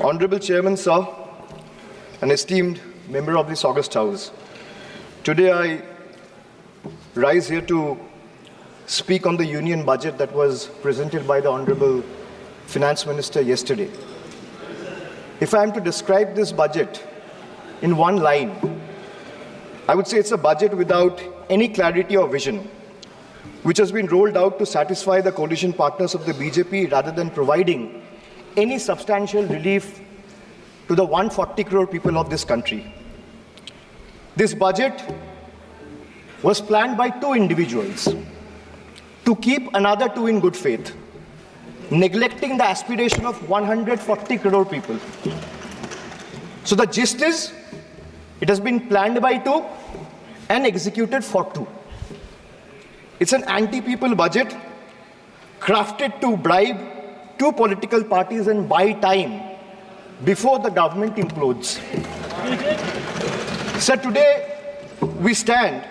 Honorable Chairman, sir, an esteemed member of this august House, today I rise here to speak on the union budget that was presented by the Honorable Finance Minister yesterday. If I am to describe this budget in one line, I would say it's a budget without any clarity or vision, which has been rolled out to satisfy the coalition partners of the BJP rather than providing any substantial relief to the 140 crore people of this country. This budget was planned by two individuals to keep another two in good faith, neglecting the aspiration of 140 crore people. So the gist is, it has been planned by two and executed for two. It's an anti-people budget crafted to bribe two political parties and buy time before the government implodes. So today we stand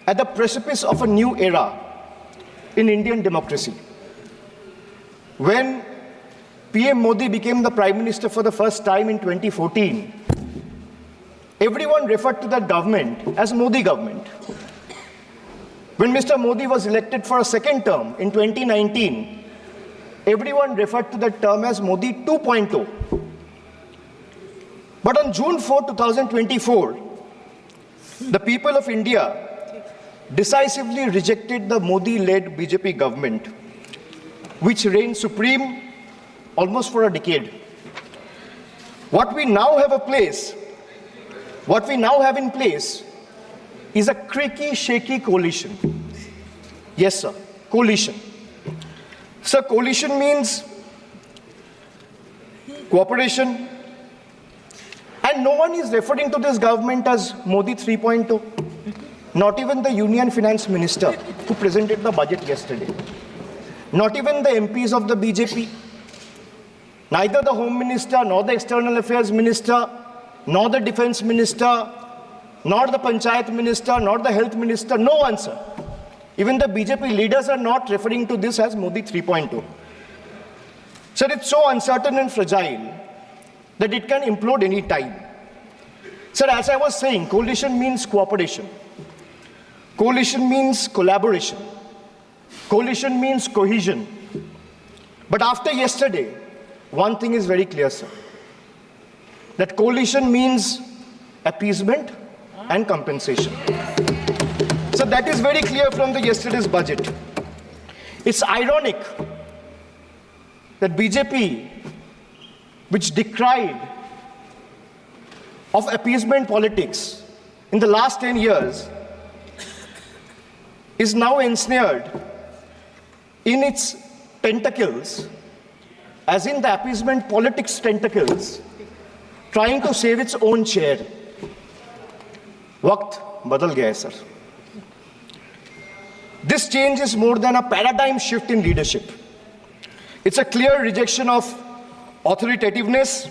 at the precipice of a new era in Indian democracy. When PM Modi became the Prime Minister for the first time in 2014, everyone referred to that government as Modi government. When Mr. Modi was elected for a second term in 2019, everyone referred to that term as Modi 2.0. But on June 4, 2024, the people of India decisively rejected the Modi-led BJP government, which reigned supreme almost for a decade. What we now have in place is a creaky, shaky coalition. Yes, sir, coalition. Sir, coalition means cooperation, and no one is referring to this government as Modi 3.0. Not even the Union Finance Minister who presented the budget yesterday. Not even the MPs of the BJP. Neither the Home Minister, nor the External Affairs Minister, nor the Defense Minister, nor the Panchayat Minister, nor the Health Minister, no one, sir. Even the BJP leaders are not referring to this as Modi 3.0. Sir, it's so uncertain and fragile that it can implode any time. Sir, as I was saying, coalition means cooperation. Coalition means collaboration. Coalition means cohesion. But after yesterday, one thing is very clear, sir. That coalition means appeasement and compensation. So that is very clear from the yesterday's budget. It's ironic that BJP, which decried of appeasement politics in the last 10 years, is now ensnared in its tentacles, as in the appeasement politics tentacles, trying to save its own chair. Waqt badal gaya hai, sir. This change is more than a paradigm shift in leadership. It's a clear rejection of authoritativeness.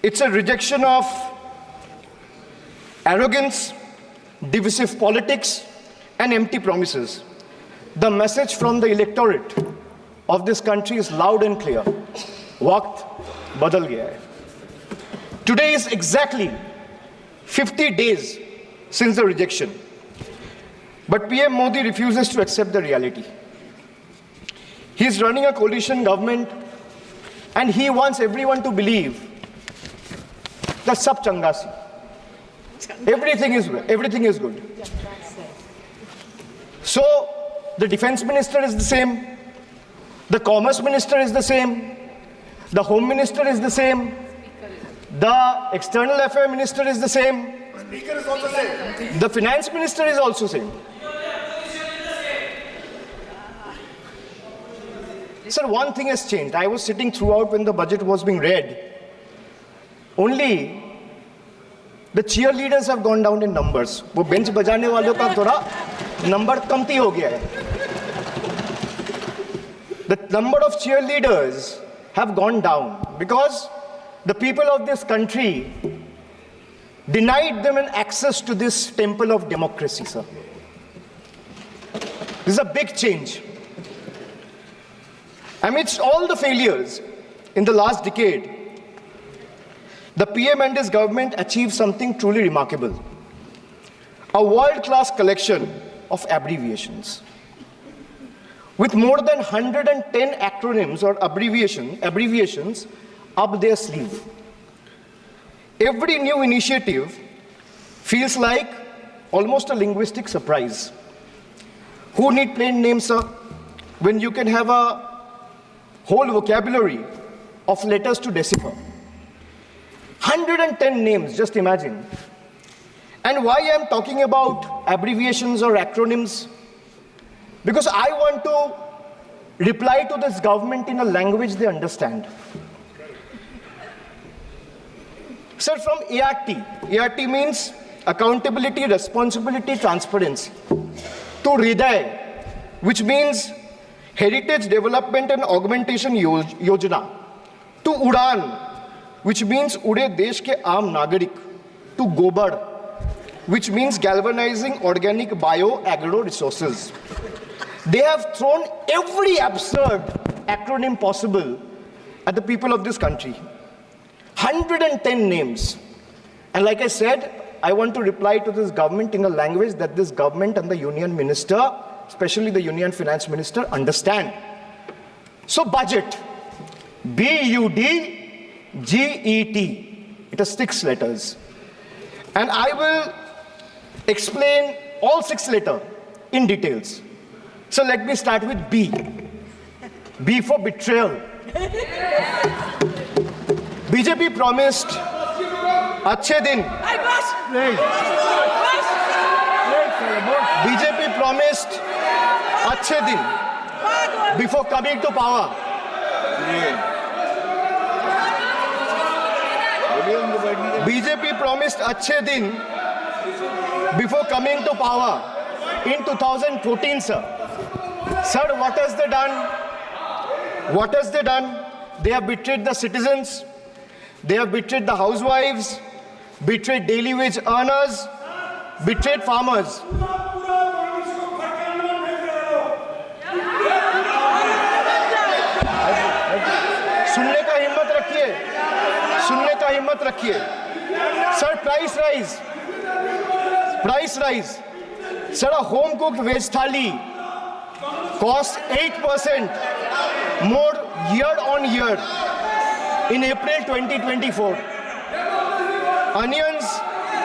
It's a rejection of arrogance, divisive politics, and empty promises. The message from the electorate of this country is loud and clear. Waqt badal gaya hai. Today is exactly 50 days since the rejection. But PM Modi refuses to accept the reality. He is running a coalition government and he wants everyone to believe that sab changa si. Everything is good. So the defense minister is the same, the commerce minister is the same, the home minister is the same, the external affairs minister is the same, Speaker is also same, the finance minister is also same. Sir, one thing has changed. I was sitting throughout when the budget was being read. Only the cheerleaders have gone down in numbers. वो bench बजाने वालों का थोड़ा number कमती हो गया है. The number of cheerleaders have gone down because the people of this country denied them an access to this temple of democracy, sir. This is a big change. Amidst all the failures in the last decade, the PM and his government achieved something truly remarkable. A world-class collection of abbreviations. With more than 110 acronyms or abbreviations up their sleeve. Every new initiative feels like almost a linguistic surprise. Who need plain names, sir, when you can have a whole vocabulary of letters to decipher? 110 names, just imagine. And why I'm talking about abbreviations or acronyms? Because I want to reply to this government in a language they understand. Sir, from ART. ART means accountability, responsibility, transparency. To Hriday, which means Heritage Development and Augmentation Yojana. To Udan, which means Ude Desh ke Aam Nagarik. To Gobar, which means galvanizing organic bio-agro resources. They have thrown every absurd acronym possible at the people of this country. 110 names. And like I said, I want to reply to this government in a language that this government and the union minister, especially the union finance minister, understand. So budget, B-U-D-G-E-T. It has 6 letters. And I will explain all 6 letters in details. So let me start with B. B for betrayal. BJP promised अच्छे दिन. BJP promised अच्छे दिन before coming to power. BJP promised अच्छे दिन before coming to power in 2014, sir. Sir, what has they done? What has they done? They have betrayed the citizens. They have betrayed the housewives, betrayed daily wage earners, betrayed farmers. सुनने का हिम्मत रखिए. Sir, price rise. Sir, a home cooked veg thali costs 8% more year on year in April 2024. Onions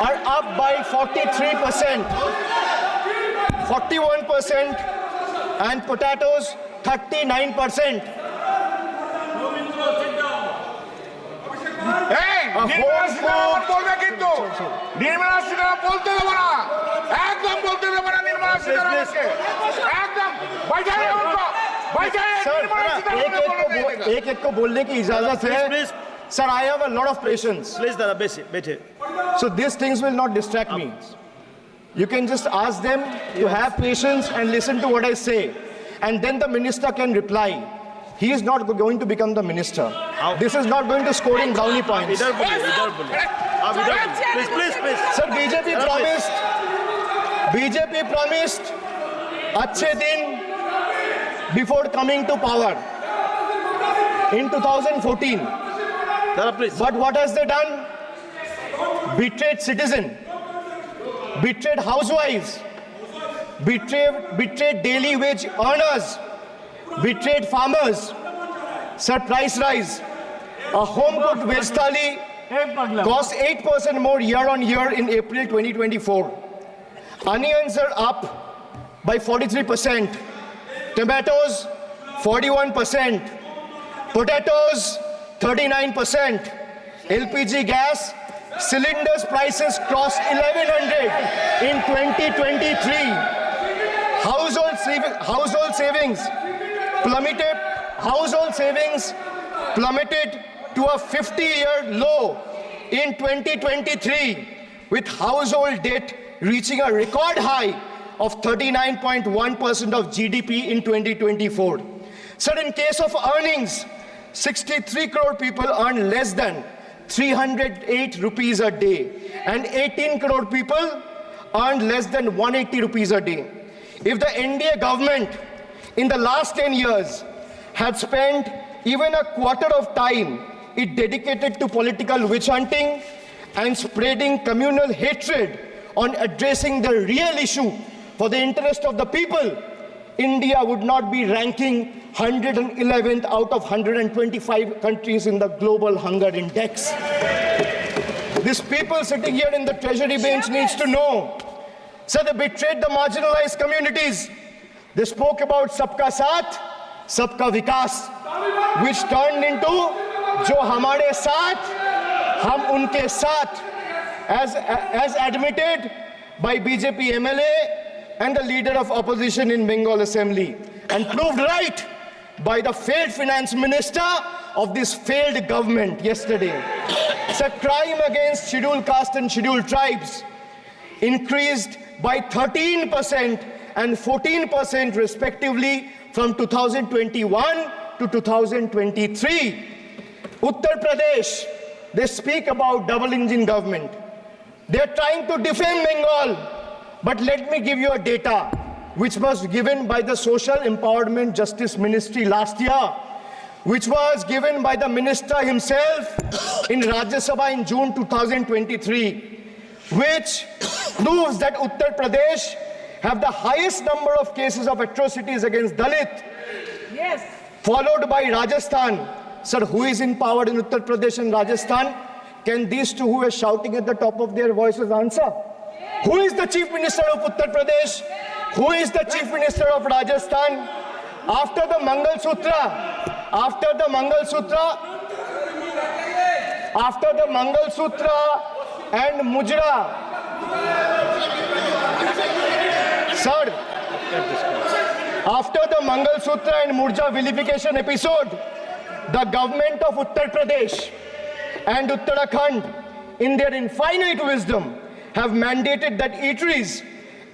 are up by 43%, 41%, and potatoes 39%. एक को बोलने की इजाजत है. Sir, I have a lot of patience. Please, Dada, बैठे. So these things will not distract me. You can just ask them to have patience and listen to what I say. And then the minister can reply. He is not going to become the minister. This is not going to score in brownie points. Please. Sir, BJP promised अच्छे दिन before coming to power in 2014. But what has they done? Betrayed citizen, betrayed housewives, betrayed daily wage earners, betrayed farmers. Sir, price rise. A home-cooked veg thali costs 8% more year on year in April 2024. Onions are up by 43%. Tomatoes, 41%. Potatoes, 39%. LPG gas cylinders prices crossed 1100 in 2023. Household savings plummeted to a 50-year low in 2023, with household debt reaching a record high of 39.1% of GDP in 2024. Sir, in case of earnings, 63 crore people earn less than 308 rupees a day, and 18 crore people earn less than 180 rupees a day. If the NDA government in the last 10 years had spent even a quarter of time it dedicated to political witch hunting and spreading communal hatred on addressing the real issue for the interest of the people, India would not be ranking 111th out of 125 countries in the global hunger index. These people sitting here in the treasury bench needs to know. So they betrayed the marginalized communities. They spoke about Sabka Saath, Sabka Vikas, which turned into Jo Hamare Saath, Hum Unke Saath, as admitted by BJP MLA and the leader of opposition in Bengal Assembly, and proved right by the failed finance minister of this failed government yesterday. So crime against scheduled caste and scheduled tribes increased by 13% and 14% respectively from 2021 to 2023. Uttar Pradesh, they speak about double engine government. They're trying to defame Bengal. But let me give you a data which was given by the Social Empowerment Justice Ministry last year, which was given by the minister himself in Rajya Sabha in June 2023, which proves that Uttar Pradesh have the highest number of cases of atrocities against Dalit, yes, followed by Rajasthan. Sir, who is in power in Uttar Pradesh and Rajasthan? Can these two who are shouting at the top of their voices answer? Who is the Chief Minister of Uttar Pradesh? Who is the Chief Minister of Rajasthan? After the Mangal Sutra and Mujra, sir, after the Mangal Sutra and Murja vilification episode, the government of Uttar Pradesh and Uttarakhand, in their infinite wisdom, have mandated that eateries,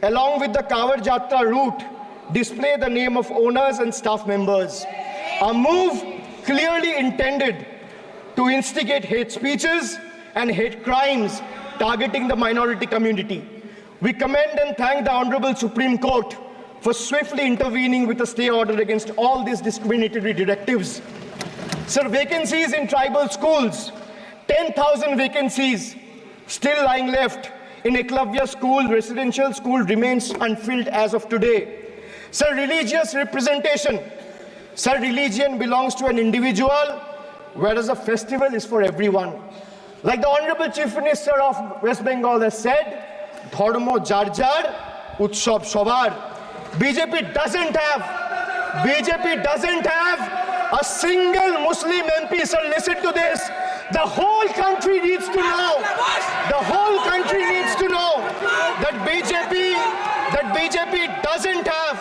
along with the Kawar Jatra route, display the name of owners and staff members. A move clearly intended to instigate hate speeches and hate crimes targeting the minority community. We commend and thank the Honorable Supreme Court for swiftly intervening with a stay order against all these discriminatory directives. Sir, vacancies in tribal schools, 10,000 vacancies still lying left in Eklavya school, residential school, remains unfilled as of today. Sir, religious representation. Sir, religion belongs to an individual, whereas a festival is for everyone. Like the Honorable Chief Minister of West Bengal has said, Dharmo jar jar, Utsav shobar. BJP doesn't have a single Muslim MP. Sir, listen to this. The whole country needs to know. The whole country needs to know that BJP doesn't have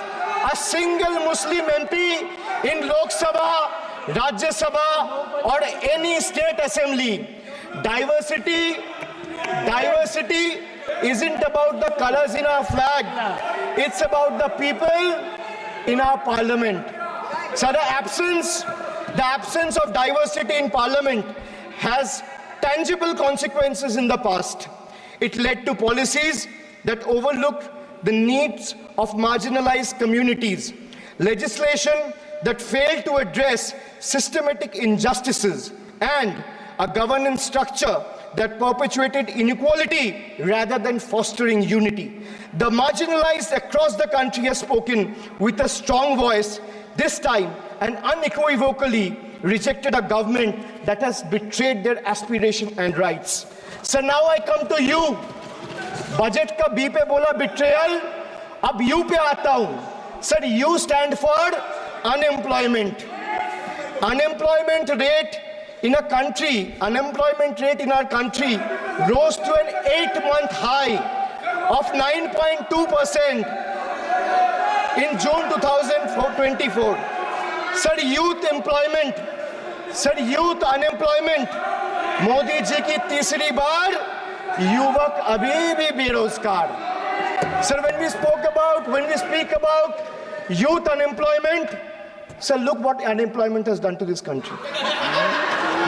a single Muslim MP in Lok Sabha, Rajya Sabha, or any state assembly. Diversity isn't about the colors in our flag. It's about the people in our parliament. So the absence of diversity in parliament has tangible consequences in the past. It led to policies that overlooked the needs of marginalized communities, legislation that failed to address systematic injustices, and a governance structure that perpetuated inequality rather than fostering unity. The marginalized across the country have spoken with a strong voice, this time and unequivocally rejected a government that has betrayed their aspiration and rights. So now I come to you. Budget ka B pe bola betrayal, ab U pe aata hu. Sir, U stand for unemployment. Unemployment rate in our country rose to an 8-month high of 9.2% in June 2024. Sir, youth unemployment, Modi ji ki तीसरी बार युवक अभी भी बेरोजगार. Sir, when we speak about youth unemployment, sir, look what unemployment has done to this country.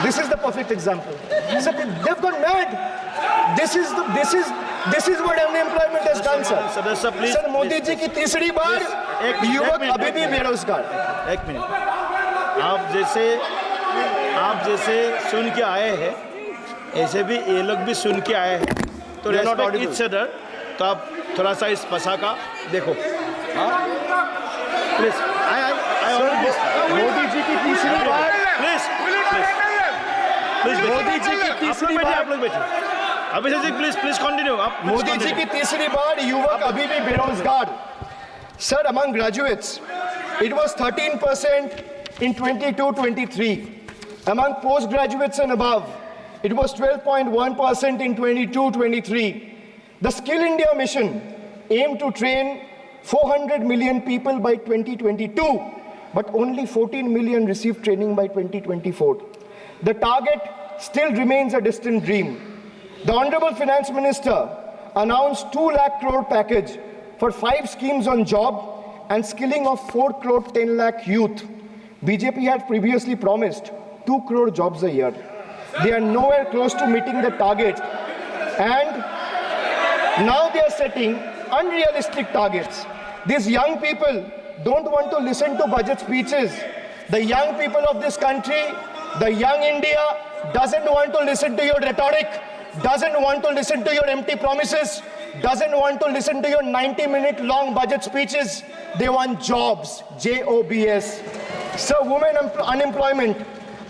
This is the perfect example. Sir, they've gone mad. This is what unemployment has done, sir. Sir, Modi ji की तीसरी बार युवक अभी भी बेरोजगार. एक minute आप जैसे सुन के आए हैं, ऐसे भी ये लोग भी सुन के आए हैं, तो रेस्पेक्ट ईच अदर। तो आप थोड़ा सा इस भाषा का देखो, प्लीज। मोदी जी की तीसरी बार, प्लीज मोदी जी की तीसरी बार, आप लोग बैठिए। Abhishek ji please continue. आप मोदी जी की तीसरी बार युवक अभी भी बेरोजगार। Sir, among graduates, it was 13% in 22-23. Among postgraduates and above, it was 12.1% in 22-23. The Skill India mission aimed to train 400 million people by 2022, but only 14 million received training by 2024. The target still remains a distant dream. The Honorable Finance Minister announced 2 lakh crore package for 5 schemes on job and skilling of 4 crore 10 lakh youth. BJP had previously promised 2 crore jobs a year. They are nowhere close to meeting the target, and now they are setting unrealistic targets. These young people don't want to listen to budget speeches. The young people of this country, the young India, doesn't want to listen to your rhetoric, doesn't want to listen to your empty promises, doesn't want to listen to your 90-minute long budget speeches. They want jobs, J-O-B-S. So women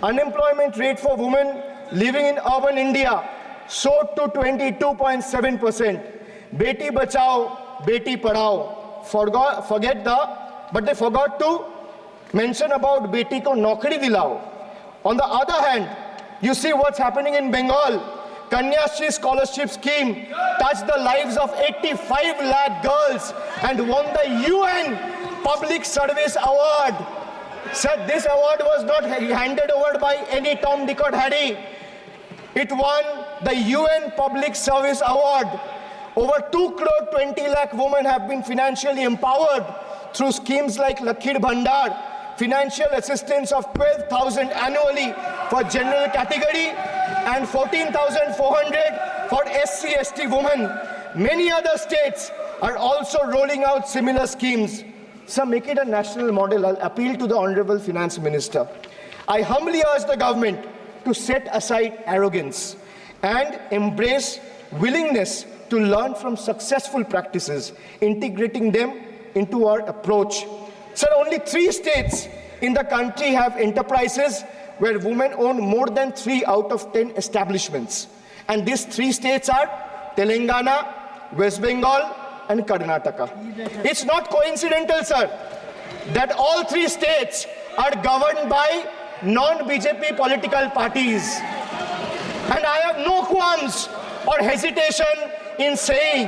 unemployment rate for women living in urban India soared to 22.7%. Beti Bachao, Beti Padhao. But they forgot to mention about Beti ko Naukri Dilao. On the other hand, you see what's happening in Bengal. Kanyashri scholarship scheme touched the lives of 85 lakh girls and won the UN Public Service Award. Said this award was not handed over by any Tom, Dick or Harry. It won the UN Public Service Award. Over 2 crore 20 lakh women have been financially empowered through schemes like Lakhir Bhandar, financial assistance of 12,000 annually for general category and 14,400 for SC/ST women. Many other states are also rolling out similar schemes. So make it a national model. I'll appeal to the Honorable Finance Minister. I humbly urge the government to set aside arrogance and embrace willingness to learn from successful practices, integrating them into our approach. Sir, only 3 states in the country have enterprises where women own more than 3 out of 10 establishments. And these 3 states are Telangana, West Bengal, and Karnataka. It's not coincidental, sir, that all 3 states are governed by non-BJP political parties. And I have no qualms or hesitation in saying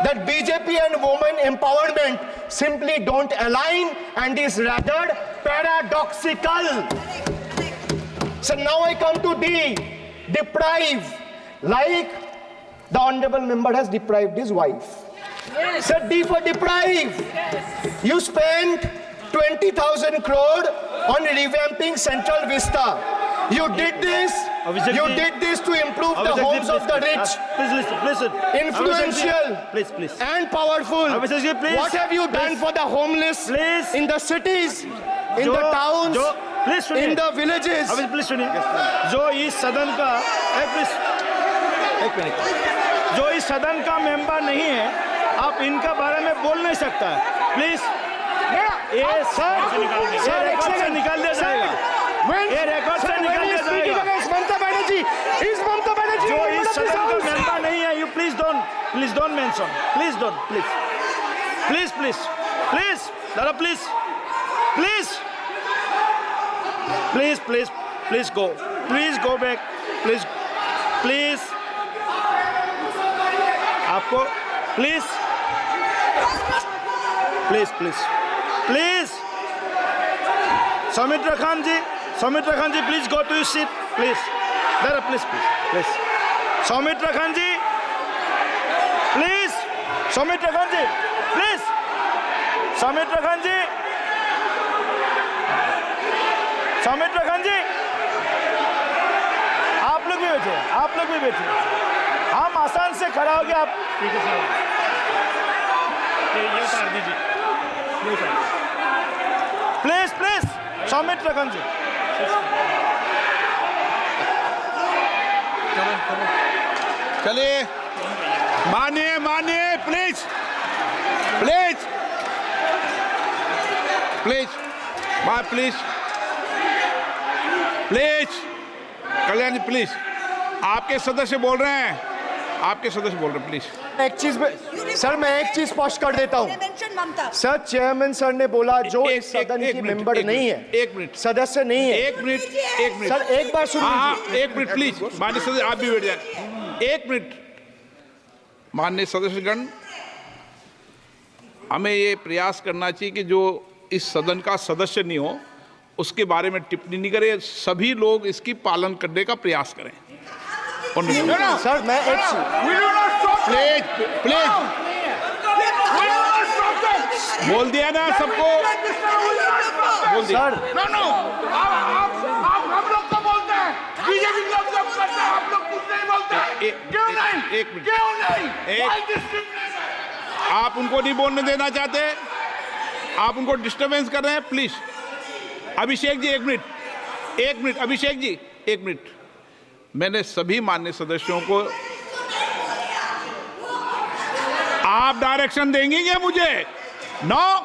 that BJP and women empowerment simply don't align and is rather paradoxical. So now I come to D, deprive, like the honorable member has deprived his wife. Yes. So D for deprive. Yes. You spent 20,000 crore on revamping Central Vista. You did this. You did this to improve the homes of the rich. Please listen. Influential. Please. And powerful. Please. What have you done for the homeless? Please. In the cities, in the towns, in the villages. Please सुनिए. जो इस सदन का एक minute. जो इस सदन का मेंबर नहीं है, आप इनका बारे में बोल नहीं सकता है. प्लीज. ये सर रिकॉर्ड से निकाल दिया जाएगा. ये रिकॉर्ड से निकाल दिया जाएगा. ममता बनर्जी जो इस सदन का मेंबर नहीं है, you please don't mention. Please don't. Dada, please go. Please go back. Please. आपको please. Soumitra Khan ji, please go to your seat, please. Dada, please. Soumitra Khan ji, please. Soumitra Khan ji, please. Soumitra Khan ji. आप लोग भी बैठे. हम आसान से खड़ा हो गए. आप ठीक है सर. ये उतार दीजिए. प्लीज. Soumitra Khan ji. चलिए, मानिए मानिए, please please please please please Kalyan ji, please, आपके सदस्य बोल रहे हैं, आपके सदस्य बोल रहे हैं, प्लीज। एक चीज सर, मैं एक चीज स्पष्ट कर देता हूँ ममता। सर। चेयरमैन सर ने बोला जो एक- इस सदन एक की मिनट, मेंबर एक नहीं मिनट, है, एक मिनट, सदस्य नहीं है। एक मिनट, एक मिनट सर एक बार सुन हाँ लीजिए। एक मिनट प्लीज, माननीय सदस्य आप भी बैठ जाए, एक मिनट। माननीय सदस्यगण, हमें ये प्रयास करना चाहिए कि जो इस सदन का सदस्य नहीं हो उसके बारे में टिप्पणी नहीं करें, सभी लोग इसकी पालन करने का प्रयास करें। सर मैं एक प्लीज प्लीज, बोल दिया ना सबको, बोल दिया। सर हम लोग तो बोलते हैं, बीजेपी लोग जब करते हैं, हम लोग कुछ नहीं बोलते। क्यों नहीं? एक मिनट, क्यों नहीं? एक- Why discrimination? आप उनको नहीं बोलने देना चाहते, आप उनको डिस्टरबेंस कर रहे हैं, प्लीज। अभिषेक जी एक मिनट, एक मिनट, अभिषेक जी एक मिनट। मैंने सभी मान्य सदस्यों को, आप डायरेक्शन देंगे क्या मुझे? नो,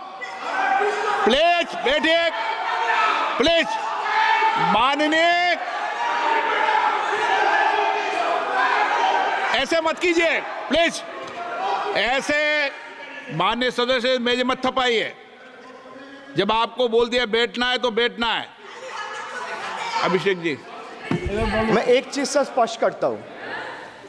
प्लीज बैठिए, प्लीज। माननीय, ऐसे मत कीजिए प्लीज, ऐसे मान्य सदस्य मेरे मत थपाइए। जब आपको बोल दिया बैठना है तो बैठना है। अभिषेक जी, मैं एक चीज से स्पष्ट करता हूँ।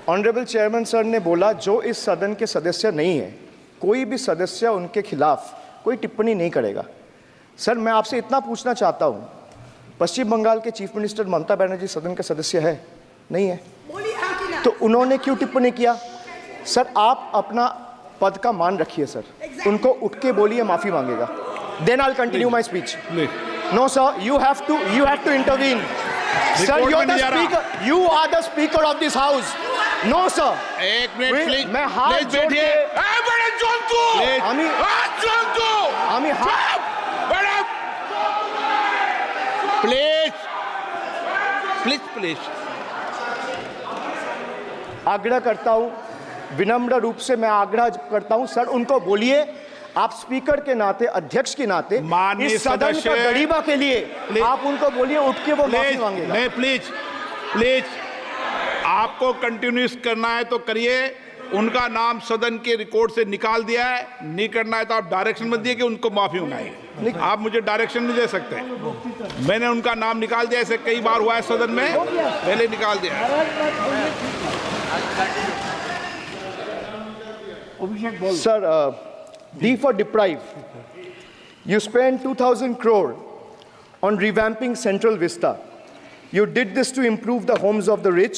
ऑनरेबल चेयरमैन सर ने बोला जो इस सदन के सदस्य नहीं है, कोई भी सदस्य उनके खिलाफ कोई टिप्पणी नहीं करेगा। सर मैं आपसे इतना पूछना चाहता हूँ, पश्चिम बंगाल के चीफ मिनिस्टर ममता बनर्जी सदन के सदस्य है? नहीं है, तो उन्होंने क्यों टिप्पणी किया? सर आप अपना पद का मान रखिए सर, उनको उठ के बोलिए माफी मांगेगा। Then I will continue my speech. No sir, you have to intervene. Sir, Report you're में the नहीं जा रहा। speaker. You are the speaker of this house. No sir. एक मिनट Wait, प्लीज, मैं हाथ प्लीज जोड़ बैठिए। के- ए, बड़े जंतु! प्लीज, हाथ जंतु! आमी हाथ बड़े प्लीज प्लीज प्लीज। आग्रह करता हूं, विनम्र रूप से मैं आग्रह करता हूं सर, उनको बोलिए आप स्पीकर के नाते, अध्यक्ष के नाते, माननीय इस सदन सदस्य- का गरिमा के लिए प्लीज- आप उनको बोलिए उठ के वो माफी प्लीज मांगेगा। नहीं, प्लीज प्लीज, आपको कंटिन्यूस करना है तो करिए। उनका नाम सदन के रिकॉर्ड से निकाल दिया है, नहीं करना है तो आप डायरेक्शन मत दिए कि उनको माफी मंगाइए। आप मुझे डायरेक्शन नहीं दे सकते। मैंने उनका नाम निकाल दिया, ऐसे कई बार हुआ है सदन में, पहले निकाल दिया है। Sir, D for deprive. You spent 2,000 crore on revamping Central Vista. You did this to improve the homes of the rich,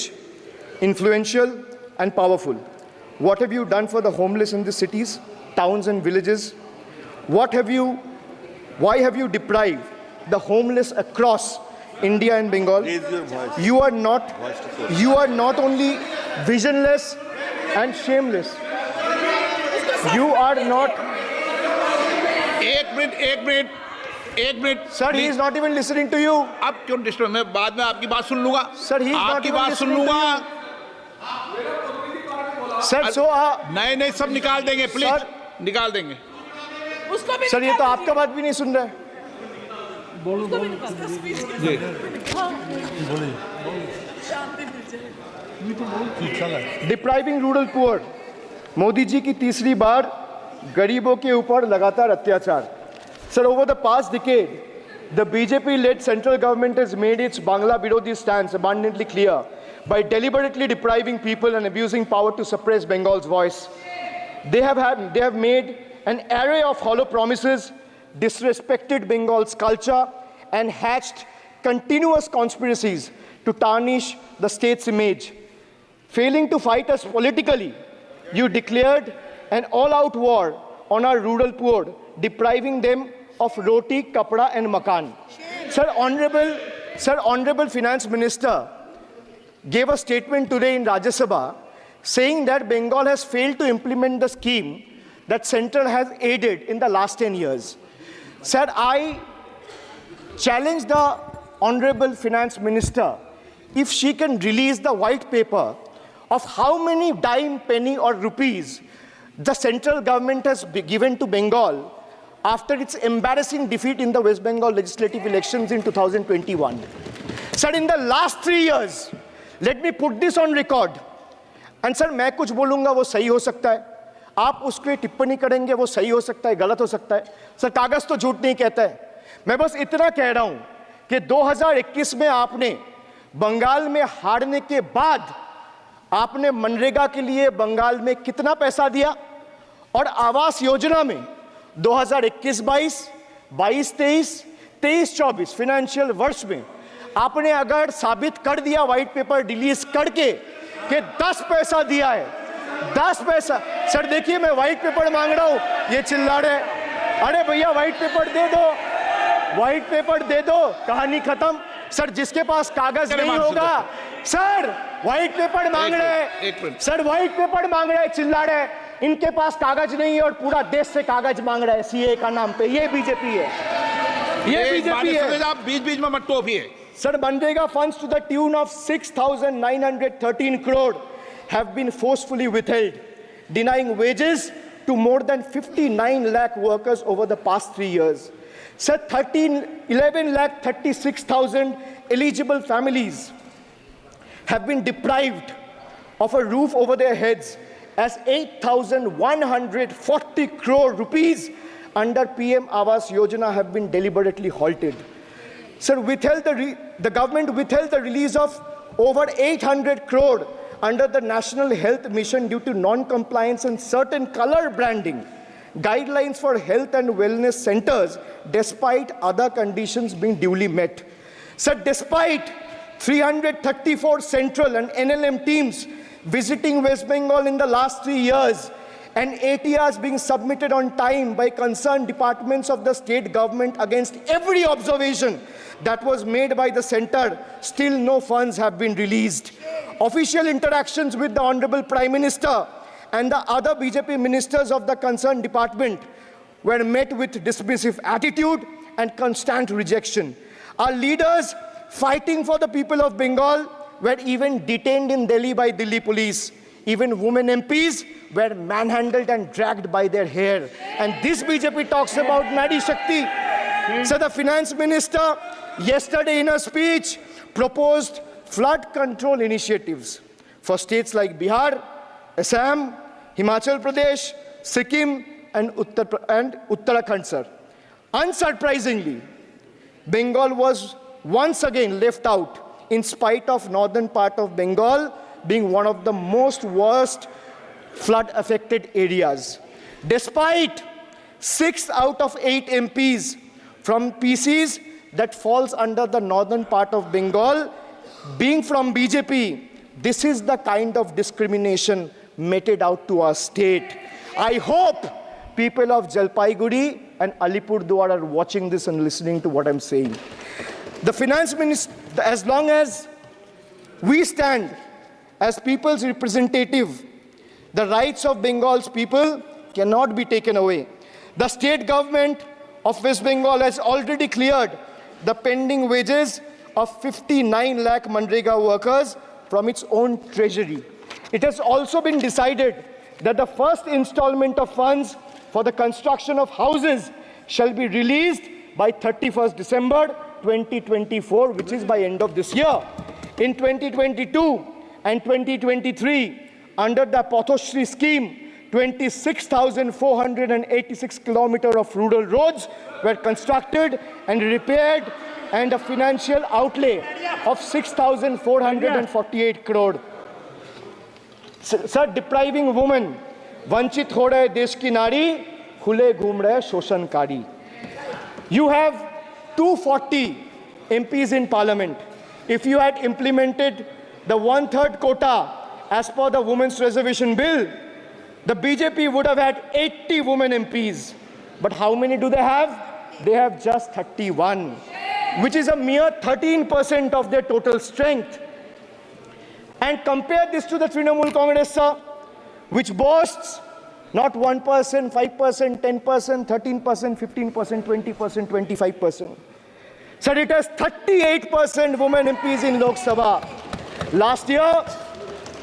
influential, and powerful. What have you done for the homeless in the cities, towns, and villages? Why have you deprived the homeless across India and Bengal? You are not only visionless and shameless. You are not. एक minute, एक minute, एक minute. Sir, he is not even listening to you. अब क्यों disturb? मैं बाद में आपकी बात सुन लूंगा। Sir, he is not आपकी even बात सुन listening to लूंगा। Sir, so नहीं नहीं, सब निकाल देंगे, प्लीज Sir- निकाल देंगे। उसको भी सर ये तो आपका बात भी नहीं सुन रहे। Depriving rural poor, Modi ji की तीसरी बार गरीबों के ऊपर लगातार अत्याचार। Sir, over the past decade, the BJP-led central government has made its Bangla Birodhi stance abundantly clear by deliberately depriving people and abusing power to suppress Bengal's voice. They have made an array of hollow promises, disrespected Bengal's culture, and hatched continuous conspiracies to tarnish the state's image. Failing to fight us politically, you declared an all-out war on our rural poor, depriving them of roti, kapda, and makan. Sir, Honorable Finance Minister gave a statement today in Rajya Sabha saying that Bengal has failed to implement the scheme that Central has aided in the last 10 years. Sir, I challenge the Honorable Finance Minister if she can release the white paper of how many dime, penny or rupees the central government has given to Bengal after its embarrassing defeat in the West Bengal legislative elections in 2021. Sir, in the last 3 years, let me put this on record. And sir, मैं कुछ बोलूँगा वो सही हो सकता है, आप उसके टिप्पणी करेंगे वो सही हो सकता है, गलत हो सकता है. सर, कागज तो झूठ नहीं कहता है. मैं बस इतना कह रहा हूँ कि 2021 में आपने बंगाल में हारने के बाद आपने मनरेगा के लिए बंगाल में कितना पैसा दिया, और आवास योजना में 2021-22, 22-23, 23-24 फाइनेंशियल वर्ष में आपने अगर साबित कर दिया व्हाइट पेपर रिलीज करके कि 10 पैसा दिया है, 10 पैसा. सर देखिए, मैं व्हाइट पेपर मांग रहा हूं, ये चिल्ला रहे. अरे भैया व्हाइट पेपर दे दो, व्हाइट पेपर दे दो, कहानी खत्म. सर जिसके पास कागज नहीं होगा, सर व्हाइट पेपर मांग रहे हैं, सर व्हाइट पेपर मांग रहे हैं, चिल्ला रहे हैं. इनके पास कागज नहीं है और पूरा देश से कागज मांग रहा है सीए का नाम पे. ये बीजेपी है, ये बीजेपी है. आप बीच बीच में मत टोपिए. Sir, Manrega funds to the tune of 6,913 crore have been forcefully withheld, denying wages to more than 59 lakh workers over the past 3 years. Sir, 11 lakh 36,000 eligible families have been deprived of a roof over their heads as 8,140 crore rupees under PM Awas Yojana have been deliberately halted. Sir, the government withheld the release of over 800 crore under the National Health Mission due to non-compliance and certain color branding guidelines for health and wellness centers, despite other conditions being duly met. Sir, despite 334 central and NLM teams visiting West Bengal in the last 3 years, and ATRs being submitted on time by concerned departments of the state government against every observation that was made by the center, still no funds have been released. Official interactions with the Honorable Prime Minister and the other BJP ministers of the concerned department were met with dismissive attitude and constant rejection. Our leaders fighting for the people of Bengal were even detained in Delhi by Delhi police. Even women MPs were manhandled and dragged by their hair. And this BJP talks about Nari Shakti. So the finance minister yesterday in a speech proposed flood control initiatives for states like Bihar, Assam, Himachal Pradesh, Sikkim, and Uttarakhand, sir. Unsurprisingly, Bengal was once again left out in spite of northern part of Bengal being one of the most worst flood-affected areas. Despite 6 out of 8 MPs from PCs that falls under the northern part of Bengal being from BJP, this is the kind of discrimination meted out to our state. I hope people of Jalpaiguri and Alipurduar are watching this and listening to what I'm saying. The finance minister, as long as we stand as people's representative, the rights of Bengal's people cannot be taken away. The state government of West Bengal has already cleared the pending wages of 59 lakh Manrega workers from its own treasury. It has also been decided that the first installment of funds for the construction of houses shall be released by 31st December 2024, which is by end of this year. In 2022 and 2023, under the Pathoshri scheme, 26,486 kilometers of rural roads were constructed and repaired, and a financial outlay of 6,448 crore. Sir, depriving women, vanchit ho rahe desh ki nari, khule ghum rahe shoshankari. You have 240 MPs in parliament. If you had implemented the 1/3 quota as per the Women's Reservation Bill, the BJP would have had 80 women MPs. But how many do they have? They have just 31, which is a mere 13% of their total strength. And compare this to the Trinamool Congress, sir, which boasts not 1%, 5%, 10%, 13%, 15%, 20%, 25%. Sir, it has 38% women MPs in Lok Sabha. Last year,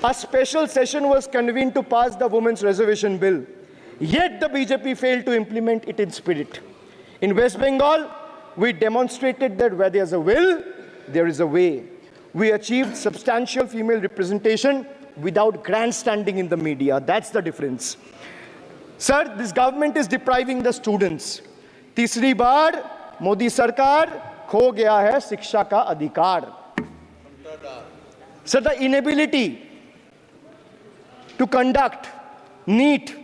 a special session was convened to pass the Women's Reservation Bill. Yet the BJP failed to implement it in spirit. In West Bengal, we demonstrated that where there's a will, there is a way. We achieved substantial female representation without grandstanding in the media. That's the difference. Sir, this government is depriving the students. तीसरी बार मोदी सरकार खो गया है शिक्षा का अधिकार. Sir, the inability to conduct NEET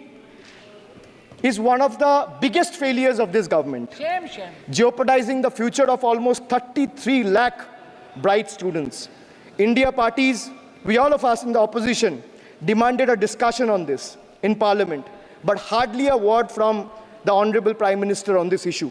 is one of the biggest failures of this government, jeopardizing the future of almost 33 lakh bright students. India parties, we all of us in the opposition, demanded a discussion on this in Parliament, but hardly a word from the Honorable Prime Minister on this issue.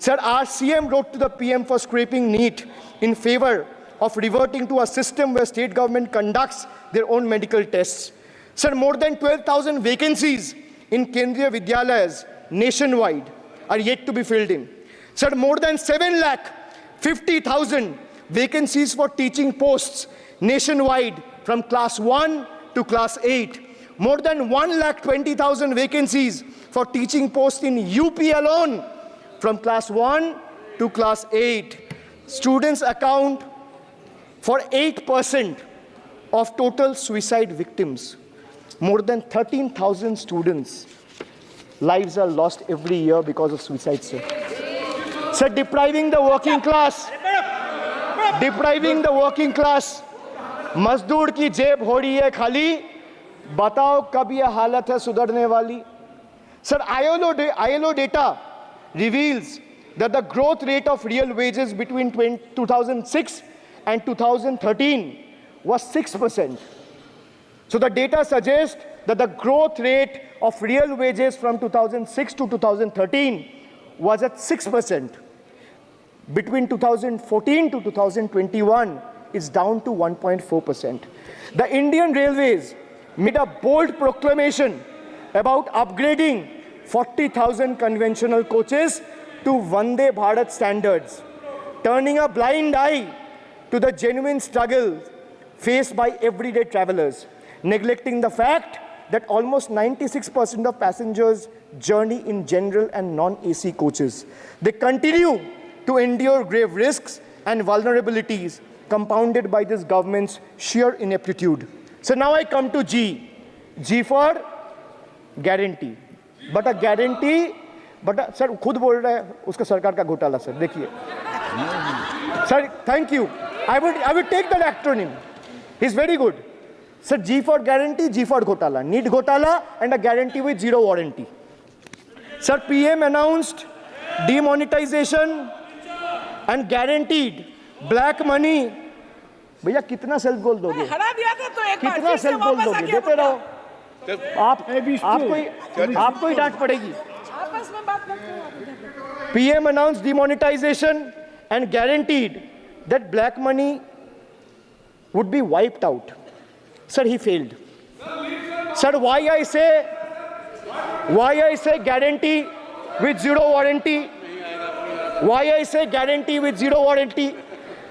Sir, our CM wrote to the PM for scrapping NEET in favor of reverting to a system where state government conducts their own medical tests. Sir, more than 12,000 vacancies in Kendriya Vidyalayas nationwide are yet to be filled in. Sir, more than 7,50,000 vacancies for teaching posts nationwide from class 1 to class 8. More than 1,20,000 vacancies for teaching posts in UP alone from class 1 to class 8. Students account for 8% of total suicide victims. More than 13,000 students' lives are lost every year because of suicide, sir. Sir, depriving the working class, मजदूर की जेब हो रही है खाली, बताओ कब ये हालत है सुधरने वाली? Sir, ILO data reveals that the growth rate of real wages between 2006 and 2013 was 6%. So the data suggests that the growth rate of real wages from 2006 to 2013 was at 6%. Between 2014 to 2021, it's down to 1.4%. The Indian Railways made a bold proclamation about upgrading 40,000 conventional coaches to Vande Bharat standards, turning a blind eye to the genuine struggle faced by everyday travelers, neglecting the fact that almost 96% of passengers journey in general and non-AC coaches. They continue to endure grave risks and vulnerabilities compounded by this government's sheer ineptitude. So now I come to G. G for guarantee. But a guarantee, sir, खुद बोल रहा है उसका सरकार का घोटाला, sir. देखिए. Sir, thank you. I would take that acronym. He's very good. Sir, G for guarantee, G for घोटाला. Need घोटाला and a guarantee with zero warranty. Sir, PM announced demonetization and guaranteed black money. भैया कितना self goal दोगे? हरा दिया था तो एक बार कितना सेल्फ गोल दोगे? देते रहो. आपको ही डांट पड़ेगी. आपस में बात करते हैं. PM announced demonetization and guaranteed that black money would be wiped out. Sir, he failed. Sir, why I say guarantee with zero warranty? Why I say guarantee with zero warranty?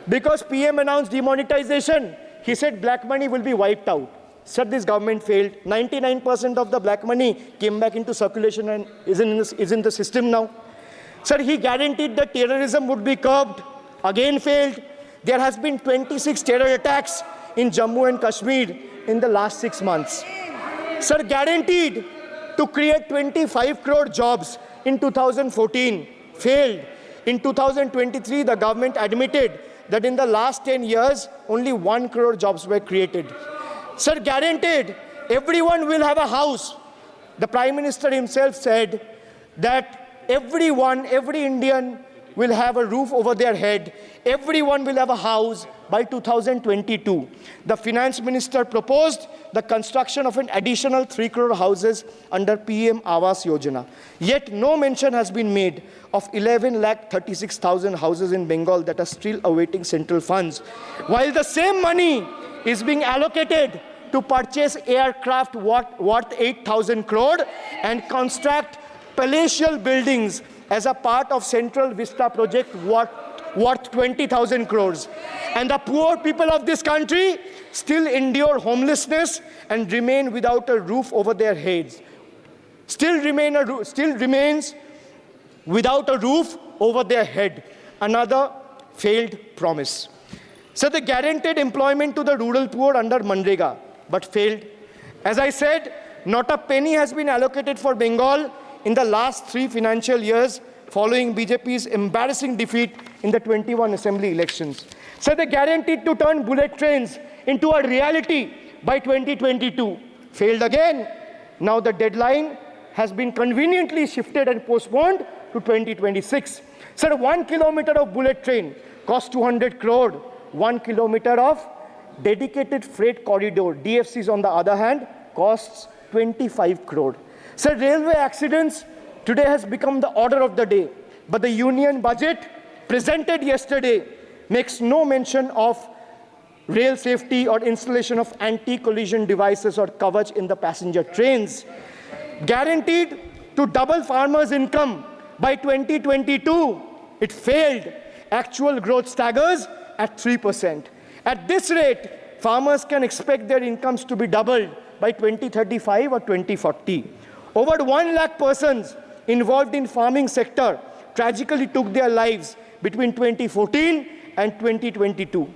Because PM announced demonetization. He said black money will be wiped out. Sir, this government failed. 99% of the black money came back into circulation and is in the system now. Sir, he guaranteed that terrorism would be curbed. Again failed. There has been 26 terror attacks in Jammu and Kashmir in the last 6 months. Sir, guaranteed to create 25 crore jobs in 2014. Failed. In 2023, the government admitted that in the last 10 years, only 1 crore jobs were created. Sir, guaranteed everyone will have a house. The Prime Minister himself said that every Indian will have a roof over their head. Everyone will have a house by 2022. The Finance Minister proposed the construction of an additional 3 crore houses under PM Awas Yojana. Yet no mention has been made of 11,36,000 houses in Bengal that are still awaiting central funds, while the same money is being allocated to purchase aircraft worth 8,000 crore and construct palatial buildings as a part of Central Vista project worth worth 20,000 crores. And the poor people of this country still endure homelessness and remain without a roof over their heads. Still remains without a roof over their head. Another failed promise. So they guaranteed employment to the rural poor under Manrega, but failed. As I said, not a penny has been allocated for Bengal in the last 3 financial years following BJP's embarrassing defeat in the 21 assembly elections. So they guaranteed to turn bullet trains into a reality by 2022. Failed again. Now the deadline has been conveniently shifted and postponed to 2026. So 1 kilometer of bullet train costs 200 crore. 1 kilometer of dedicated freight corridor, DFCs on the other hand, costs 25 crore. So railway accidents today has become the order of the day. But the union budget presented yesterday makes no mention of rail safety or installation of anti-collision devices or Kavach in the passenger trains. Guaranteed to double farmers' income by 2022, it failed. Actual growth staggers at 3%. At this rate, farmers can expect their incomes to be doubled by 2035 or 2040. Over 1 lakh persons involved in farming sector tragically took their lives between 2014 and 2022.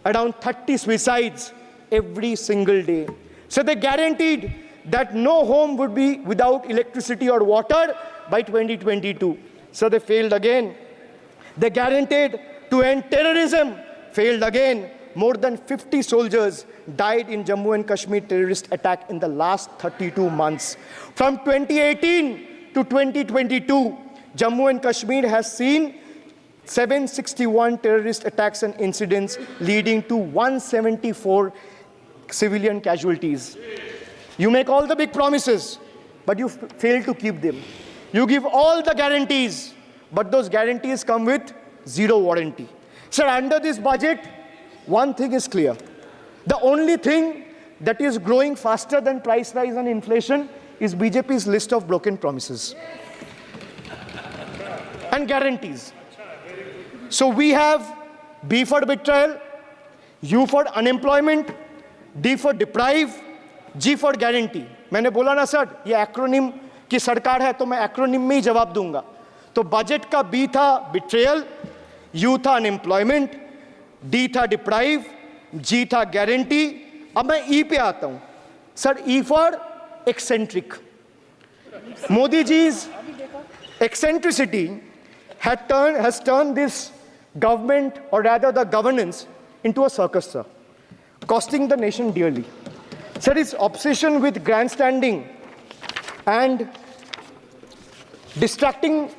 Around 30 suicides every single day. So they guaranteed that no home would be without electricity or water by 2022. So they failed again. They guaranteed to end terrorism. Failed again. More than 50 soldiers died in Jammu and Kashmir terrorist attack in the last 32 months. From 2018 to 2022, Jammu and Kashmir has seen 761 terrorist attacks and incidents leading to 174 civilian casualties. You make all the big promises, but you fail to keep them. You give all the guarantees, but those guarantees come with zero warranty. Sir, under this budget, one thing is clear. The only thing that is growing faster than price rise and inflation is BJP's list of broken promises and guarantees. So we have B for betrayal, U for unemployment, D for deprive, G for guarantee. मैंने बोला ना sir, ये acronym की सरकार है तो मैं acronym में ही जवाब दूंगा. तो बजट का B था betrayal, U था अनएम्प्लॉयमेंट, D था डिप्राइव, G था गारंटी. अब मैं E पे आता हूं. Sir, E for eccentric. Modi जी's eccentricity has turned this government, or rather the governance, into a circus, sir, costing the nation dearly. Sir, his obsession with grandstanding and distracting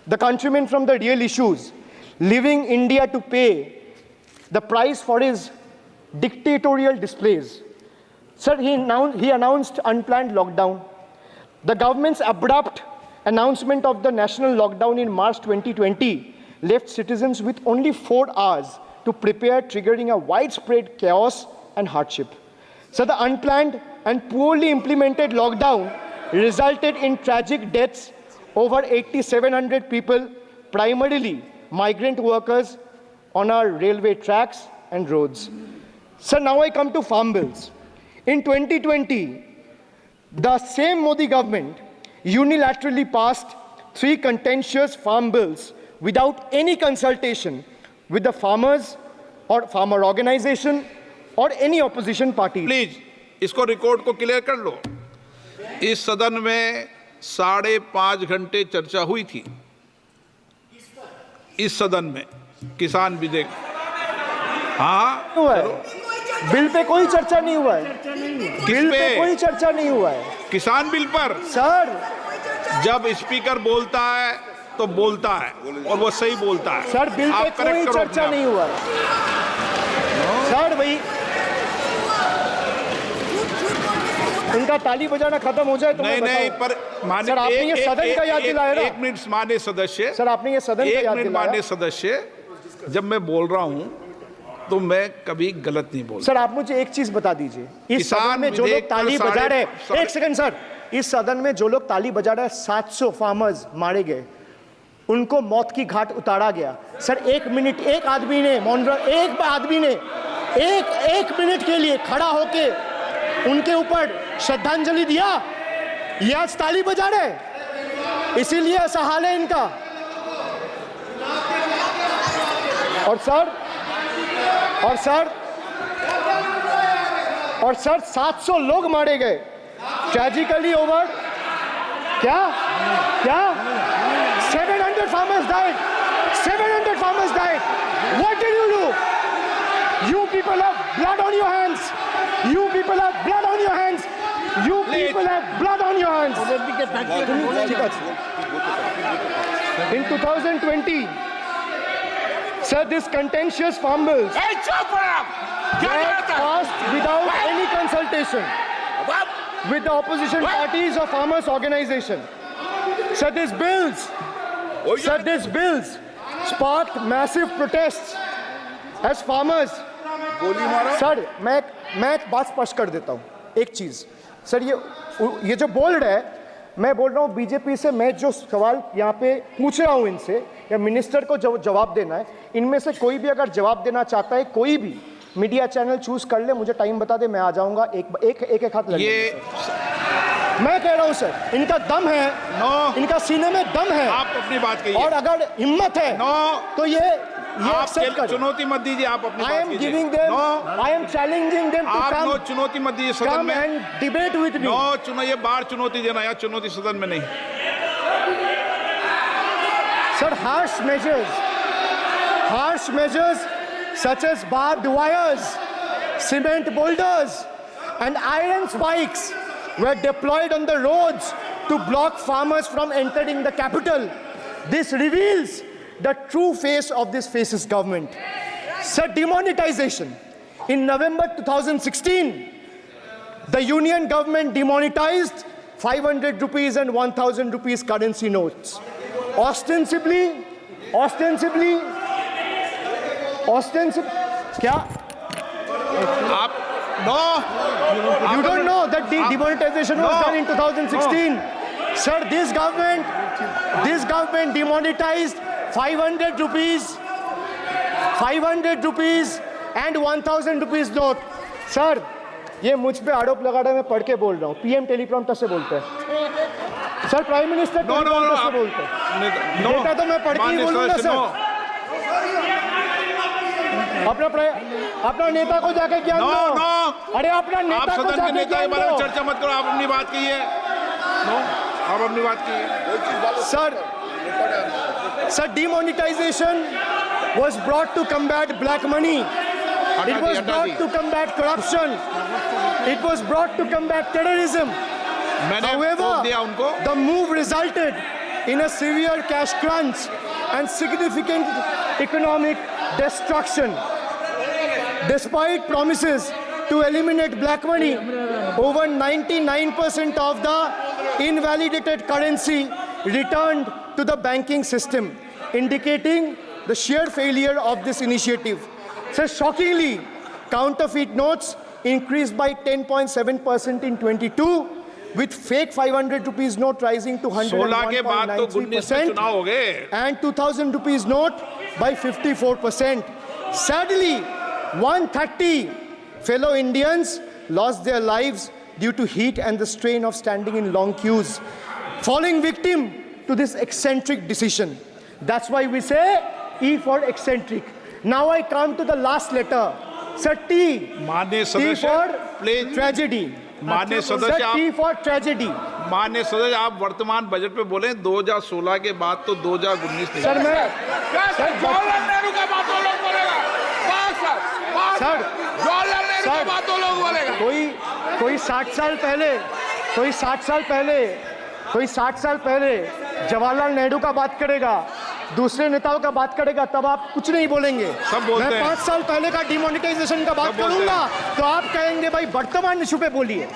the countrymen from the real issues, leaving India to pay the price for his dictatorial displays. Sir, he announced unplanned lockdown. The government's abrupt announcement of the national lockdown in March 2020 left citizens with only 4 hours to prepare, triggering a widespread chaos and hardship. So the unplanned and poorly implemented lockdown resulted in tragic deaths. Over 8,700 people, primarily migrant workers, on our railway tracks and roads. So now I come to farm bills. In 2020, the same Modi government unilaterally passed 3 contentious farm bills without any consultation with the farmers or farmer organization or any opposition party. Please इसको record को clear कर लो. इस सदन में 5.5 घंटे चर्चा हुई थी. इस सदन में किसान विधेयक. हाँ, हुआ है. बिल पे कोई चर्चा नहीं हुआ है. बिल पे कोई चर्चा नहीं हुआ है. किसान बिल पर सर, जब स्पीकर बोलता है तो बोलता है और वो सही बोलता है. सर, बिल पे आप कोई correct करो चर्चा अपने नहीं हुआ है. सर, भाई उनका ताली बजाना खत्म हो जाए तो नहीं मैं नहीं, बताऊं. पर माननीय सर, आपने ये सदन का याद दिलाया ना. एक मिनट माननीय सदस्य. सर, आपने ये सदन का एक याद मिनट दिलाया. माननीय सदस्य, जब मैं बोल रहा हूं तो मैं कभी गलत नहीं बोलता. सर, आप मुझे एक चीज बता दीजिए. इस किसान सदन में जो लोग विधेयक ताली पर बजा रहे हैं, साढ़े- एक सेकंड सर, इस सदन में जो लोग ताली बजा रहे हैं, 700 फार्मर्स मारे गए. उनको मौत की घाट उतारा गया। सर एक मिनट, एक आदमी ने एक मिनट के लिए खड़ा होके उनके ऊपर श्रद्धांजलि दिया, ये आज ताली बजा रहे, इसीलिए ऐसा हाल है इनका। और सर 700 लोग मारे गए, ट्रेजिकली ओवर। क्या 700 farmers died. 700 farmers died. What did you do? You people have blood on your hands. You people have blood on your hands. You people have blood on your hands. In 2020, sir, this contentious farm bills ए, चुप रहो। क्या were करता है? passed without any consultation with the opposition parties or farmers' organization. Sir, these bills sparked massive protests as farmers. Sir मैं एक बात स्पष्ट कर देता हूँ, एक चीज़। सर ये जो बोल्ड है, मैं बोल रहा हूँ बीजेपी से, मैं जो सवाल यहाँ पे पूछ रहा हूँ इनसे, या मिनिस्टर को जवाब देना है, इनमें से कोई भी अगर जवाब देना चाहता है, कोई भी मीडिया चैनल चूज कर ले, मुझे टाइम बता दे, मैं आ जाऊंगा। एक हाथ लगे। मैं कह रहा हूं सर, इनका दम है, इनका सीने में दम है, आप अपनी बात कहिए, और अगर हिम्मत है तो ये आप चुनौती मत दीजिए, आप अपनी बात कीजिए। I am challenging them to आप come, चुनौती मत दीजिए सदन come में। and debate with me. ये बार चुनौती देना, या चुनौती सदन में नहीं। Sir, harsh measures such as barbed wires, cement boulders, and iron spikes were deployed on the roads to block farmers from entering the capital. This reveals the true face of this fascist government. Sir, demonetization. In November 2016, the union government demonetized 500 rupees and 1000 rupees currency notes. Ostensibly, क्या? You don't know that the demonetization was done in 2016. Sir, this government demonetized 500 rupees and 1000 rupees note. Sir, ये मुझ पे आरोप लगा रहे हैं, मैं पढ़ के बोल रहा हूँ, पीएम टेलीप्रॉम्प्टर से बोलते हैं। सर, प्राइम मिनिस्टर टेलीप्रॉम्प्टर से बोलते हैं। डेटा तो मैं पढ़ के ही बोलूंगा सर। अपना नेता को जाके ज्ञान दो। अरे अपना नेता को जाके ज्ञान दो। चर्चा मत करो, आप अपनी बात कीजिए। आप अपनी बात कीजिए। Sir, demonetization was brought to combat black money. It was brought to combat corruption. It was brought to combat terrorism. However, the move resulted in a severe cash crunch and significant economic destruction. Despite promises to eliminate black money, over 99% of the invalidated currency returned to the banking system, indicating the sheer failure of this initiative. So shockingly, counterfeit notes increased by 10.7% in 22, with fake 500 rupees note rising to 101.93% and 2000 rupees note by 54%. Sadly, 130 fellow Indians lost their lives due to heat and the strain of standing in long queues, falling victim to this eccentric decision. That's why we say E for eccentric. Now I come to the last letter. Sir, T. T for tragedy. Sir, T for tragedy. माननीय सदस्य, आप वर्तमान budget पे बोले 2016 के बाद तो 2019 नहीं। सर मैं जवाहरलाल नेहरू का बात वो लोग बोलेगा। सर जवाहरलाल नेहरू का बात वो लोग बोलेगा। कोई 60 साल पहले जवाहरलाल नेहरू का बात करेगा, दूसरे नेताओं का बात करेगा, तब आप कुछ नहीं बोलेंगे। सब बोलते हैं। मैं 5 साल पहले का डिमोनेटाइजेशन का बात करूंगा तो आप कहेंगे भाई वर्तमान इशू पे बोलिए।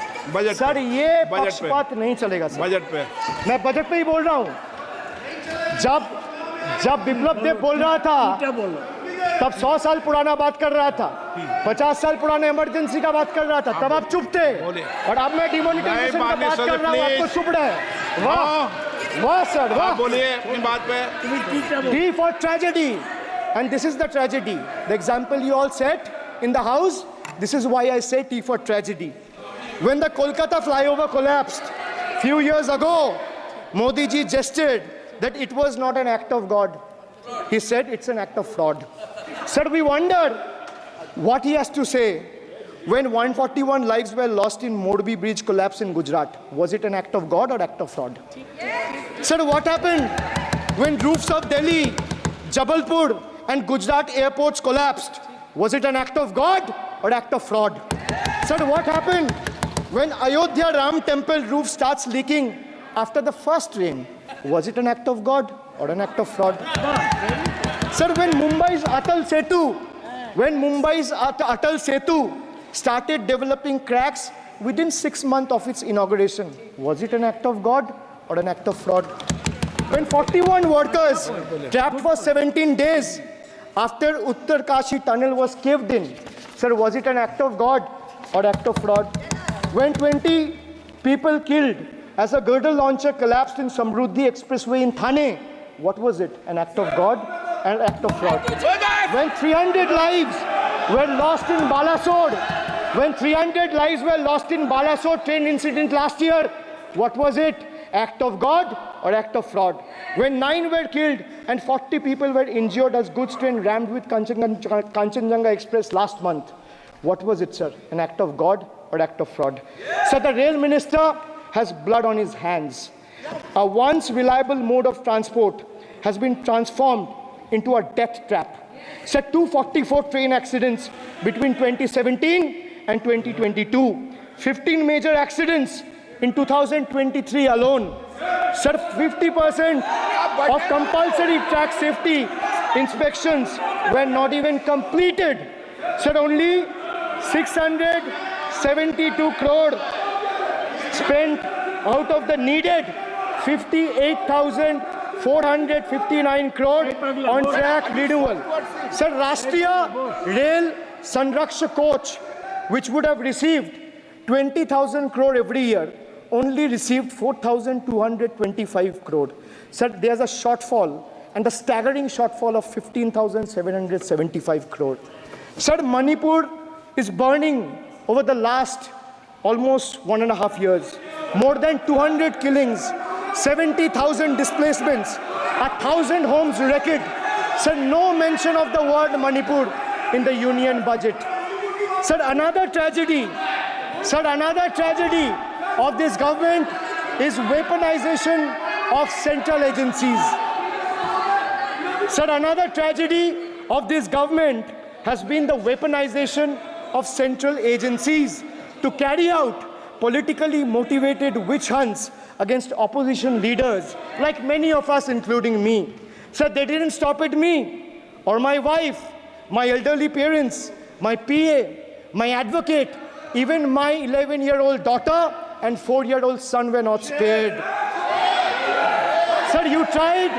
सर, ये पक्षपात नहीं चलेगा सर। बजट पे मैं बजट पे ही बोल रहा हूँ। जब बिप्लब देव बोल रहा था तब 100 साल पुराना बात कर रहा था, 50 साल पुराने इमरजेंसी का बात कर रहा था, तब आप चुप थे। और अब मैं डिमोनेटाइजेशन का बात कर रहा हूँ, आपको चुप रहे। वाह वाह सर, आप वाह. बोलिए अपनी बात पे। T for tragedy. And this is the tragedy. The example you all set in the house, this is why I say T for tragedy. When the Kolkata flyover collapsed few years ago, Modi ji gestured that it was not an act of God. He said it's an act of fraud. Sir, we wonder what he has to say when 141 lives were lost in Morbi Bridge collapse in Gujarat. Was it an act of God or act of fraud? Sir, what happened when roofs of Delhi, Jabalpur and Gujarat airports collapsed? Was it an act of God or act of fraud? Sir, what happened when Ayodhya Ram temple roof starts leaking after the first rain? Was it an act of God or an act of fraud? Sir, when Mumbai's Atal Setu started developing cracks within 6 months of its inauguration, was it an act of God or an act of fraud? When 41 workers trapped for 17 days after Uttar Kashi tunnel was caved in, sir, was it an act of God or act of fraud? When 20 people killed as a girdle launcher collapsed in Samruddhi Expressway in Thane, what was it? An act of God and an act of fraud? When 300 lives were lost in Balasore train incident last year, what was it? Act of God or act of fraud? When 9 were killed and 40 people were injured as goods train rammed with Kanchenjunga Express last month, what was it, sir? An act of God or act of fraud? So the rail minister has blood on his hands. A once reliable mode of transport has been transformed into a death trap. So 244 train accidents between 2017 and 2022. 15 major accidents in 2023 alone. Sir, 50% of compulsory track safety inspections were not even completed. Sir, only 672 crore spent out of the needed 58,459 crore on track renewal. Sir, Rashtriya Rail Sanrakshak coach, which would have received 20,000 crore every year, only received 4,225 crore. Sir, there's a shortfall, and a staggering shortfall of 15,775 crore. Sir, Manipur is burning over the last almost 1.5 years. More than 200 killings, 70,000 displacements, 1,000 homes wrecked. Sir, no mention of the word Manipur in the union budget. Sir, another tragedy of this government is weaponization of central agencies. Sir, another tragedy of this government has been the weaponization of central agencies to carry out politically motivated witch hunts against opposition leaders, like many of us, including me. Sir, they didn't stop at me or my wife, my elderly parents, my PA, my advocate, even my 11-year-old daughter and 4-year-old son were not spared. Sir, you tried.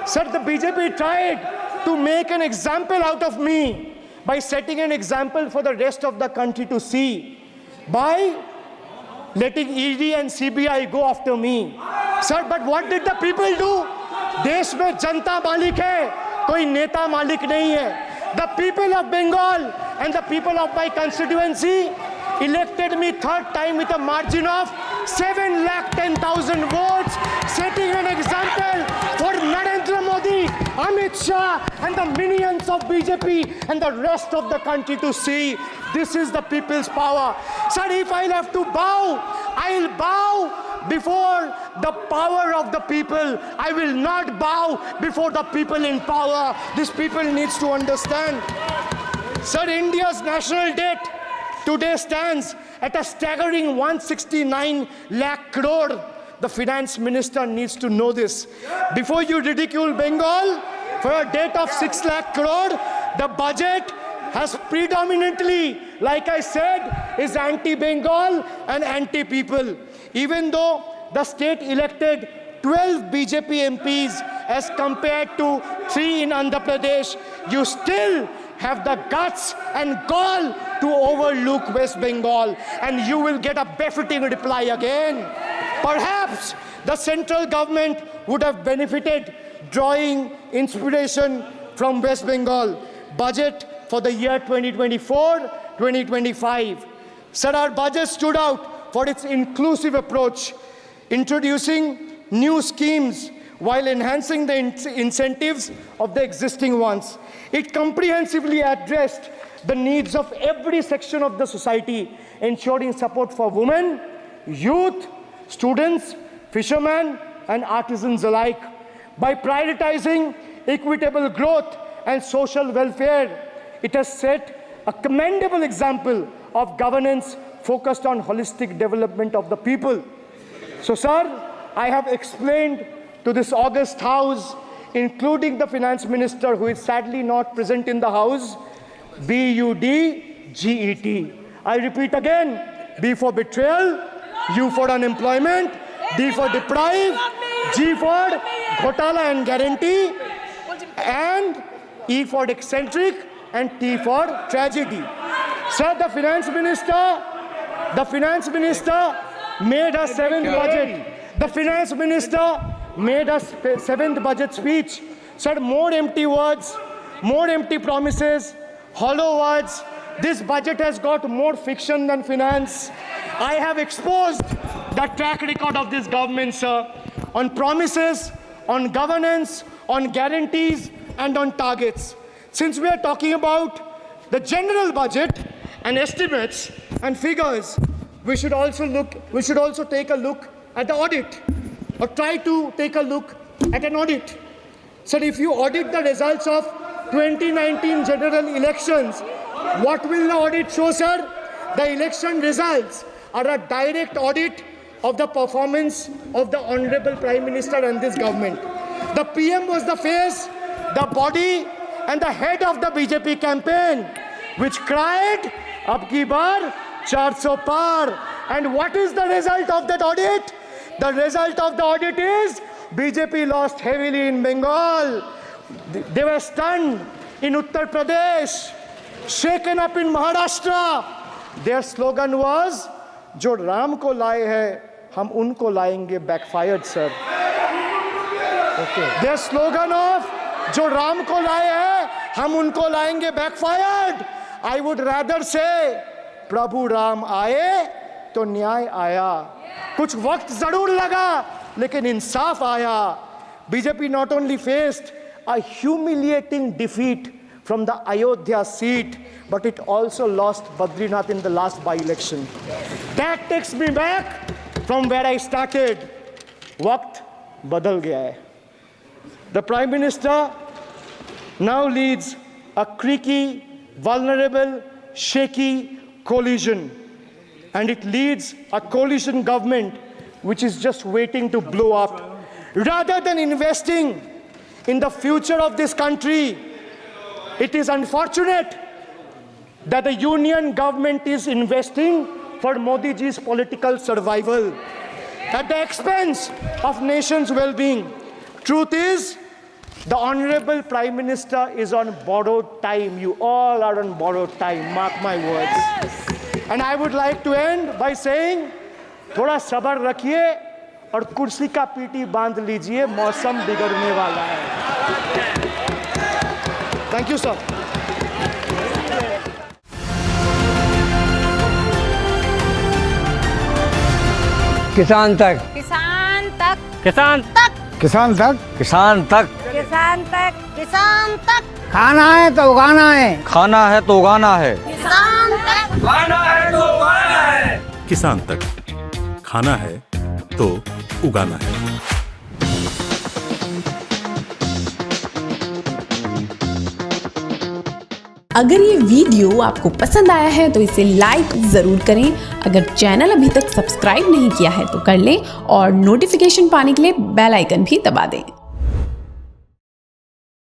Sir, the BJP tried to make an example out of me by setting an example for the rest of the country to see, by letting ED and CBI go after me. Sir, but what did the people do? देश में जनता मालिक है, कोई नेता मालिक नहीं है. The people of Bengal and the people of my constituency elected me third time with a margin of 710,000 votes, setting an example for Narendra Modi, Amit Shah and the minions of BJP and the rest of the country to see. This is the people's power. Sir, if I'll have to bow, I'll bow before the power of the people. I will not bow before the people in power. This people needs to understand. Sir, India's national debt today stands at a staggering 169 lakh crore. The finance minister needs to know this. Before you ridicule Bengal for a debt of 6 lakh crore, the budget has predominantly, like I said, is anti-Bengal and anti-people. Even though the state elected 12 BJP MPs as compared to 3 in Andhra Pradesh, you still have the guts and gall to overlook West Bengal, and you will get a befitting reply again. Perhaps the central government would have benefited drawing inspiration from West Bengal budget for the year 2024-2025. Sir, our budget stood out for its inclusive approach, introducing new schemes while enhancing the incentives of the existing ones. It comprehensively addressed the needs of every section of the society, ensuring support for women, youth, students, fishermen, and artisans alike. By prioritizing equitable growth and social welfare, it has set a commendable example of governance focused on holistic development of the people. So, sir, I have explained to this august house, including the finance minister, who is sadly not present in the house, BUDGET. I repeat again, B for betrayal, U for unemployment, D for deprive, G for ghotala and guarantee, and E for eccentric, and T for tragedy. Sir, the finance minister made a seventh budget. The finance minister made a seventh budget speech. Sir, more empty words, more empty promises, hollow words. This budget has got more fiction than finance. I have exposed the track record of this government, sir, on promises, on governance, on guarantees, and on targets. Since we are talking about the general budget and estimates and figures, we should also take a look at the audit, or try to take a look at an audit. So if you audit the results of 2019 general elections, what will the audit show, sir? The election results are a direct audit of the performance of the Honorable Prime Minister and this government. The PM was the face, the body, and the head of the BJP campaign, which cried, "Ab ki baar 400 par." And what is the result of that audit? The result of the audit is BJP lost heavily in Bengal. They were stunned in Uttar Pradesh, shaken up in Maharashtra. Their slogan was, "Jo Ram ko laaye hai, hum unko laayenge," backfired, sir. Okay. Their slogan of "Jo Ram ko laaye hai, hum unko laayenge," backfired. I would rather say, "Prabhu Ram aaye, to न्याय आया." कुछ वक्त जरूर लगा, लेकिन इंसाफ आया. BJP not only faced a humiliating defeat from the Ayodhya seat, but it also lost Badrinath in the last by-election. That takes me back from where I started. Waqt badal gaya hai. The Prime Minister now leads a creaky, vulnerable, shaky coalition. And it leads a coalition government which is just waiting to blow up. Rather than investing in the future of this country, it is unfortunate that the union government is investing for Modi ji's political survival at the expense of nation's well-being. Truth is, the Honorable Prime Minister is on borrowed time. You all are on borrowed time, mark my words. And I would like to end by saying, थोड़ा सब्र रखिए और कुर्सी का PT बांध लीजिए, मौसम बिगड़ने वाला है. Thank you, sir. किसान तक, किसान तक, किसान तक, किसान तक, किसान तक, किसान तक, किसान तक, खाना है तो उगाना है, खाना है तो उगाना है, किसान तक, खाना है तो उगाना है, किसान तक, खाना है तो उगाना है. अगर ये वीडियो आपको पसंद आया है तो इसे लाइक ज़रूर करें. अगर चैनल अभी तक सब्सक्राइब नहीं किया है तो कर लें और नोटिफिकेशन पाने के लिए बेल आइकन भी दबा दें.